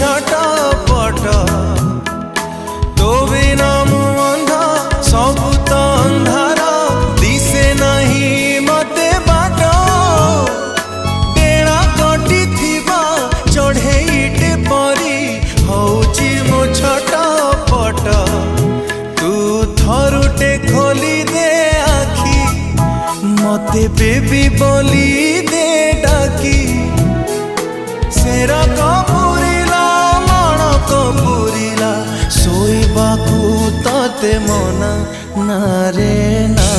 छटपट तो बिना मु अंधा सब तो अंधार दिसे नहीं मते बाट टेणा कटी थिबा चढ़ेईटे परी हौची मो छटपट तू थरुटे खोली दे आखी मते बेबी बोली दे डाकी सेरा कपूरिला मन कपूरिला सोईबाकू तते मना ना रे ना।